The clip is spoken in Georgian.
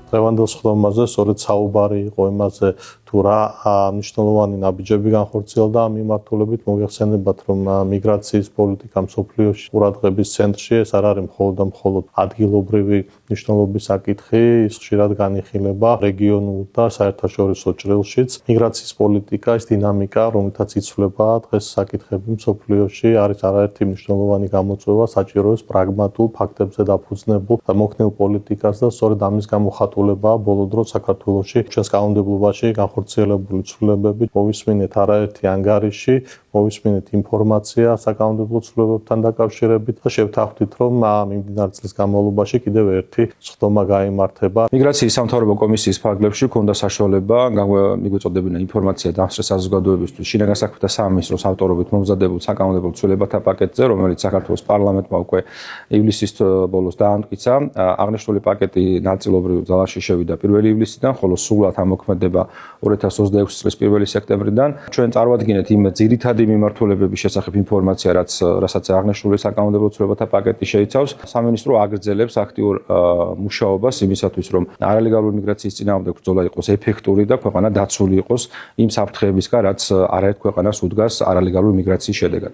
დღევანდელ სხდომაზე სწორედ საუბარი იყო იმაზე, თუ რა მნიშვნელოვანი ნაბიჯები განხორციელდა ამ მიმართულებით. მოგეხსენებათ, რომ მიგრაციის პოლიტიკა მსოფლიოში ყურადღების ცენტრში ეს არ არის მხოლოდ და მხოლოდ ადგილობრივი მნიშვნელობის საკითხი, ის ხშირად განიხილება რეგიონულ და საერთაშორისო ჭრილშიც. მიგრაციის პოლიტიკა, ის დინამიკა, რომელთაც იცვლება დღეს საკითხები მსოფლიოში, არის არაერთი მნიშვნელოვანი გამოწვევა, საჭიროებს პრაგმატულ, ფაქტებზე დაფუძნებულ და მოქნილ პოლიტიკას და სწორედ ამის გამოხატულებაა ბოლო დროს საქართველოში ჩვენს კანონმდებლობაში განხორციელებული ცვლილებები. მოვისმინეთ არაერთი ანგარიში, მოვისმინეთ ინფორმაცია საკანონმდებლო ცვლილებებთან დაკავშირებით და შევთანხმდით, რომ მიმდინარე წლის განმავლობაში კიდევ ერთი სხდომა გაიმართება. მიგრაციის სამთავრობო კომისიის ფარგლებში ჰქონდა საშუალება მიგვეწოდებინა ინფორმაცია დამსწრე საზოგადოებისთვის შინაგან საქმეთა სამინისტროს ავტორობით მომზადებულ საკანონმდებლო ცვლილებათა პაკეტზე, რომელიც საქართველოს პარლამენტმა უკვე ივლისის ბოლოს დაამტკიცა. აღნიშნული პაკეტი ნაწილობრივ ძალაში შევიდა 1 ივლისიდან, ხოლო სრულად ამოქმედება 2026 წლის 1 სექტემბრიდან. ჩვენ წარვადგინეთ იმ ძირითადი მიმართულებების შესახებ ინფორმაცია, რასაც აღნიშნული საკანონმდებლო ცვლილებათა პაკეტი შეიცავს. სამინისტრო აგრძელებს აქტიურ მუშაობას იმისათვის, რომ არალეგალური მიგრაციის წინააღმდეგ ბრძოლა იყოს ეფექტური და ქვეყანა დაცული იყოს იმ საფრთხეებისგან, რაც არაერთ ქვეყანას უდგას არალეგალური მიგრაციის შედეგად.